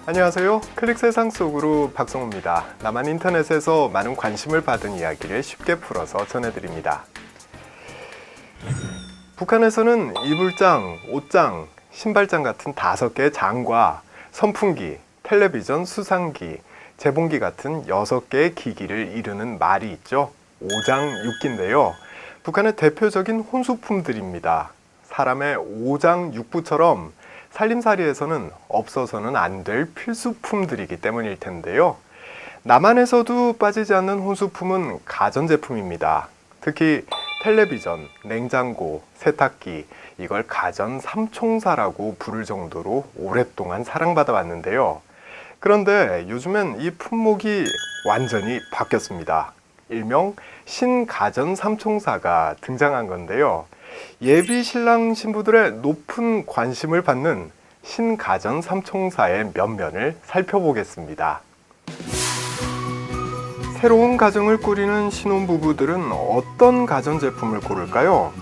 안녕하세요. 클릭 세상 속으로 박성호입니다. 나만 인터넷에서 많은 관심을 받은 이야기를 쉽게 풀어서 전해드립니다. 북한에서는 이불장, 옷장, 신발장 같은 5개의 장과 선풍기, 텔레비전, 수상기, 재봉기 같은 6개의 기기를 이루는 말이 있죠. 오장육기인데요. 북한의 대표적인 혼수품들입니다. 사람의 오장육부처럼 살림살이에서는 없어서는 안 될 필수품들이기 때문일 텐데요. 남한에서도 빠지지 않는 혼수품은 가전제품입니다. 특히 텔레비전, 냉장고, 세탁기, 이걸 가전 삼총사라고 부를 정도로 오랫동안 사랑받아 왔는데요. 그런데 요즘엔 이 품목이 완전히 바뀌었습니다. 일명 신가전 삼총사가 등장한 건데요. 예비 신랑 신부들의 높은 관심을 받는 신가전 삼총사의 면면을 살펴보겠습니다. 새로운 가정을 꾸리는 신혼부부들은 어떤 가전제품을 고를까요?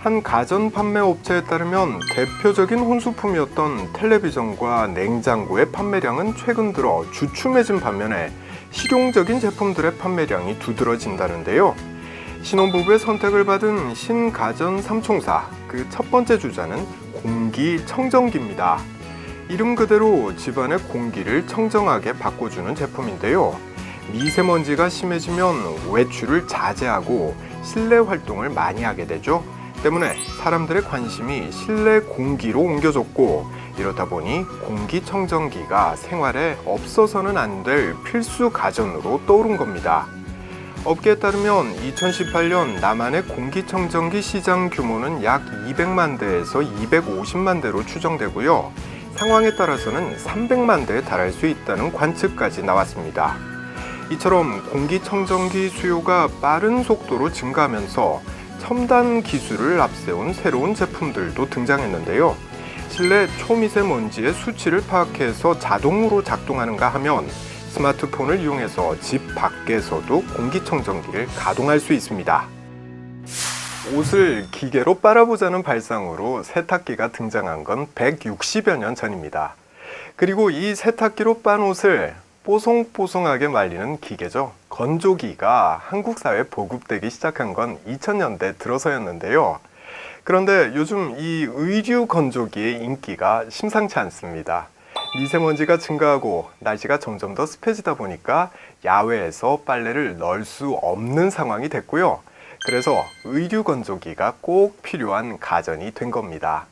한 가전 판매 업체에 따르면 대표적인 혼수품이었던 텔레비전과 냉장고의 판매량은 최근 들어 주춤해진 반면에 실용적인 제품들의 판매량이 두드러진다는데요. 신혼부부의 선택을 받은 신가전 삼총사, 그 첫 번째 주자는 공기청정기입니다. 이름 그대로 집안의 공기를 청정하게 바꿔주는 제품인데요. 미세먼지가 심해지면 외출을 자제하고 실내 활동을 많이 하게 되죠. 때문에 사람들의 관심이 실내 공기로 옮겨졌고, 이러다 보니 공기청정기가 생활에 없어서는 안 될 필수 가전으로 떠오른 겁니다. 업계에 따르면 2018년 남한의 공기청정기 시장 규모는 약 200만 대에서 250만 대로 추정되고요. 상황에 따라서는 300만 대에 달할 수 있다는 관측까지 나왔습니다. 이처럼 공기청정기 수요가 빠른 속도로 증가하면서 첨단 기술을 앞세운 새로운 제품들도 등장했는데요. 실내 초미세먼지의 수치를 파악해서 자동으로 작동하는가 하면 스마트폰을 이용해서 집 밖에서도 공기청정기를 가동할 수 있습니다. 옷을 기계로 빨아보자는 발상으로 세탁기가 등장한 건 160여 년 전입니다. 그리고 이 세탁기로 빤 옷을 뽀송뽀송하게 말리는 기계죠. 건조기가 한국 사회에 보급되기 시작한 건 2000년대 들어서였는데요. 그런데 요즘 이 의류 건조기의 인기가 심상치 않습니다. 미세먼지가 증가하고 날씨가 점점 더 습해지다 보니까 야외에서 빨래를 널 수 없는 상황이 됐고요. 그래서 의류 건조기가 꼭 필요한 가전이 된 겁니다.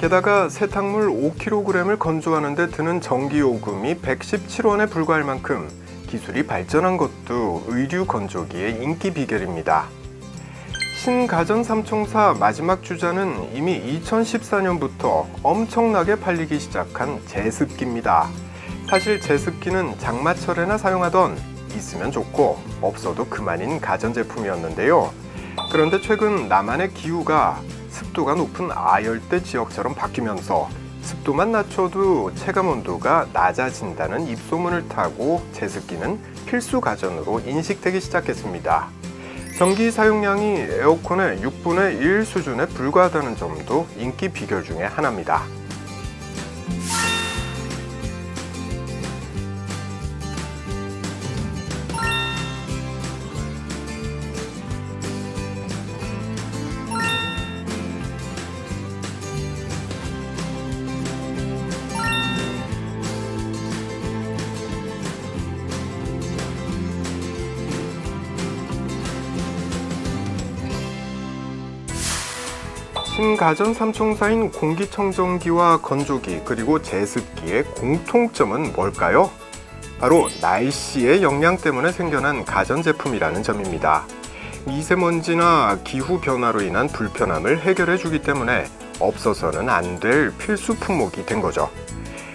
게다가 세탁물 5kg을 건조하는 데 드는 전기요금이 117원에 불과할 만큼 기술이 발전한 것도 의류 건조기의 인기 비결입니다. 신가전 삼총사 마지막 주자는 이미 2014년부터 엄청나게 팔리기 시작한 제습기입니다. 사실 제습기는 장마철에나 사용하던 있으면 좋고 없어도 그만인 가전제품이었는데요. 그런데 최근 남한의 기후가 습도가 높은 아열대 지역처럼 바뀌면서 습도만 낮춰도 체감온도가 낮아진다는 입소문을 타고 제습기는 필수 가전으로 인식되기 시작했습니다. 전기 사용량이 에어컨의 6분의 1 수준에 불과하다는 점도 인기 비결 중에 하나입니다. 신가전 삼총사인 공기청정기와 건조기 그리고 제습기의 공통점은 뭘까요? 바로 날씨의 영향 때문에 생겨난 가전제품이라는 점입니다. 미세먼지나 기후 변화로 인한 불편함을 해결해 주기 때문에 없어서는 안 될 필수 품목이 된 거죠.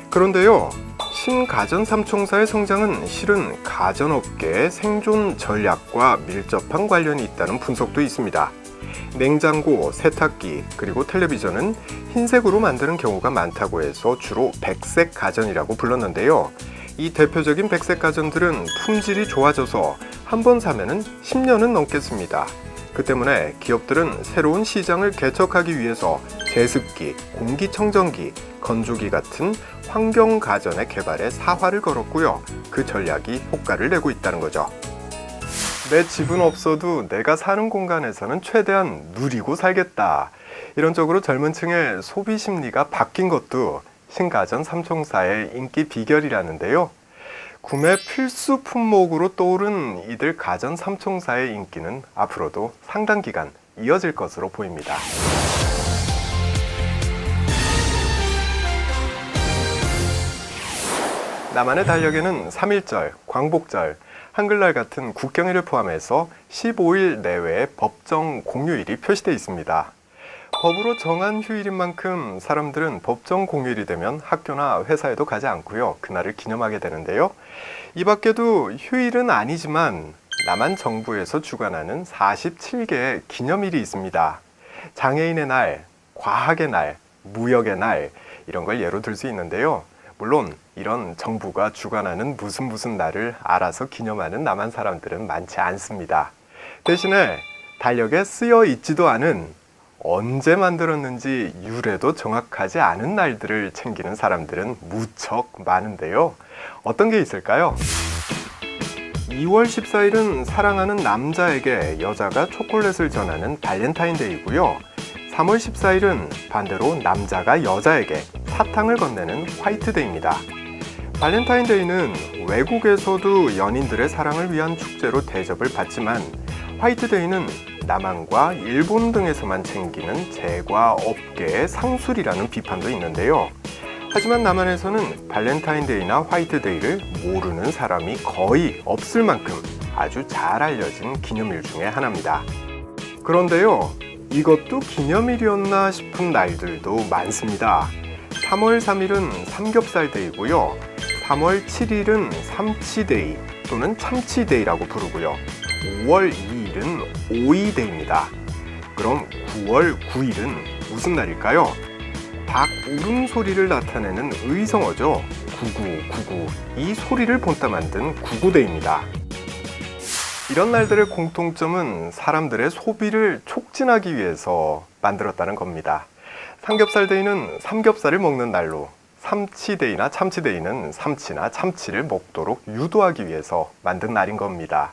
그런데요, 신가전 삼총사의 성장은 실은 가전업계의 생존 전략과 밀접한 관련이 있다는 분석도 있습니다. 냉장고, 세탁기, 그리고 텔레비전은 흰색으로 만드는 경우가 많다고 해서 주로 백색 가전이라고 불렀는데요. 이 대표적인 백색 가전들은 품질이 좋아져서 한 번 사면은 10년은 넘겠습니다. 그 때문에 기업들은 새로운 시장을 개척하기 위해서 제습기, 공기청정기, 건조기 같은 환경 가전의 개발에 사활을 걸었고요. 그 전략이 효과를 내고 있다는 거죠. 내 집은 없어도 내가 사는 공간에서는 최대한 누리고 살겠다. 이런 쪽으로 젊은 층의 소비 심리가 바뀐 것도 신가전 삼총사의 인기 비결이라는데요. 구매 필수 품목으로 떠오른 이들 가전 삼총사의 인기는 앞으로도 상당 기간 이어질 것으로 보입니다. 나만의 달력에는 3.1절, 광복절, 한글날 같은 국경일을 포함해서 15일 내외의 법정 공휴일이 표시되어 있습니다. 법으로 정한 휴일인 만큼 사람들은 법정 공휴일이 되면 학교나 회사에도 가지 않고요. 그날을 기념하게 되는데요. 이 밖에도 휴일은 아니지만 남한 정부에서 주관하는 47개의 기념일이 있습니다. 장애인의 날, 과학의 날, 무역의 날 이런 걸 예로 들 수 있는데요. 물론 이런 정부가 주관하는 무슨 날을 알아서 기념하는 남한 사람들은 많지 않습니다. 대신에 달력에 쓰여 있지도 않은 언제 만들었는지 유래도 정확하지 않은 날들을 챙기는 사람들은 무척 많은데요. 어떤 게 있을까요? 2월 14일은 사랑하는 남자에게 여자가 초콜릿을 전하는 발렌타인데이고요. 3월 14일은 반대로 남자가 여자에게 사탕을 건네는 화이트데이입니다. 발렌타인데이는 외국에서도 연인들의 사랑을 위한 축제로 대접을 받지만 화이트데이는 남한과 일본 등에서만 챙기는 제과 업계의 상술이라는 비판도 있는데요. 하지만 남한에서는 발렌타인데이나 화이트데이를 모르는 사람이 거의 없을 만큼 아주 잘 알려진 기념일 중에 하나입니다. 그런데요, 이것도 기념일이었나 싶은 날들도 많습니다. 3월 3일은 삼겹살데이고요. 3월 7일은 삼치데이 또는 참치데이라고 부르고요. 5월 2일은 오이데이입니다. 그럼 9월 9일은 무슨 날일까요? 닭 울음소리를 나타내는 의성어죠. 9999. 이 소리를 본따 만든 구구데이입니다. 이런 날들의 공통점은 사람들의 소비를 촉진하기 위해서 만들었다는 겁니다. 삼겹살데이는 삼겹살을 먹는 날로, 삼치데이나 참치데이는 삼치나 참치를 먹도록 유도하기 위해서 만든 날인 겁니다.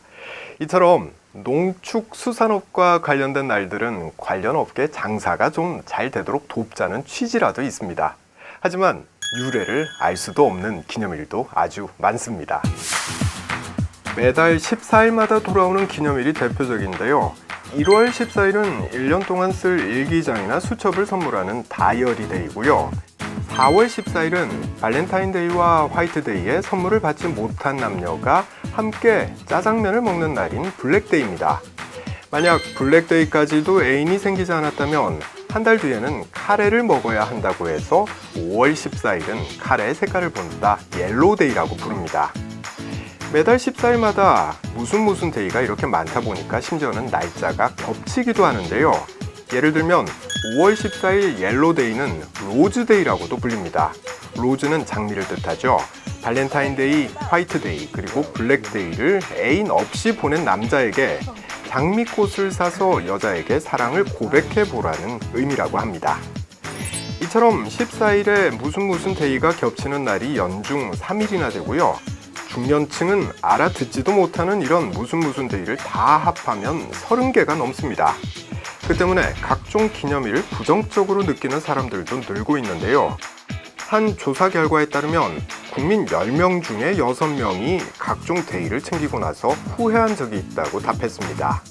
이처럼 농축수산업과 관련된 날들은 관련 업계 장사가 좀 잘 되도록 돕자는 취지라도 있습니다. 하지만 유래를 알 수도 없는 기념일도 아주 많습니다. 매달 14일마다 돌아오는 기념일이 대표적인데요. 1월 14일은 1년 동안 쓸 일기장이나 수첩을 선물하는 다이어리 데이고요. 4월 14일은 발렌타인데이와 화이트데이에 선물을 받지 못한 남녀가 함께 짜장면을 먹는 날인 블랙데이입니다. 만약 블랙데이까지도 애인이 생기지 않았다면 한 달 뒤에는 카레를 먹어야 한다고 해서 5월 14일은 카레의 색깔을 본다 옐로우데이라고 부릅니다. 매달 14일마다 무슨 데이가 이렇게 많다 보니까 심지어는 날짜가 겹치기도 하는데요. 예를 들면 5월 14일 옐로데이는 로즈데이라고도 불립니다. 로즈는 장미를 뜻하죠. 발렌타인데이, 화이트데이, 그리고 블랙데이를 애인 없이 보낸 남자에게 장미꽃을 사서 여자에게 사랑을 고백해 보라는 의미라고 합니다. 이처럼 14일에 무슨 데이가 겹치는 날이 연중 3일이나 되고요. 중년층은 알아듣지도 못하는 이런 무슨 데이를 다 합하면 30개가 넘습니다. 그 때문에 각종 기념일을 부정적으로 느끼는 사람들도 늘고 있는데요. 한 조사 결과에 따르면 국민 10명 중에 6명이 각종 데이를 챙기고 나서 후회한 적이 있다고 답했습니다.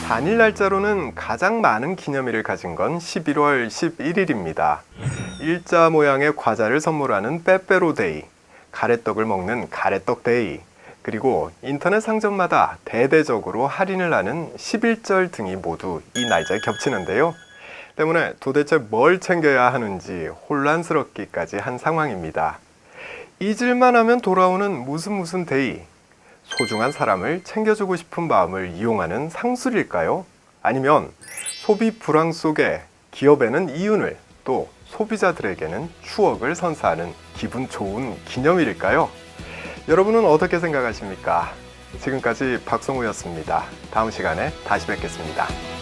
단일 날짜로는 가장 많은 기념일을 가진 건 11월 11일입니다. 일자 모양의 과자를 선물하는 빼빼로데이, 가래떡을 먹는 가래떡데이, 그리고 인터넷 상점마다 대대적으로 할인을 하는 11절 등이 모두 이 날짜에 겹치는데요. 때문에 도대체 뭘 챙겨야 하는지 혼란스럽기까지 한 상황입니다. 잊을만 하면 돌아오는 무슨 데이. 소중한 사람을 챙겨주고 싶은 마음을 이용하는 상술일까요? 아니면 소비 불황 속에 기업에는 이윤을, 또 소비자들에게는 추억을 선사하는 기분 좋은 기념일일까요? 여러분은 어떻게 생각하십니까? 지금까지 박성우였습니다. 다음 시간에 다시 뵙겠습니다.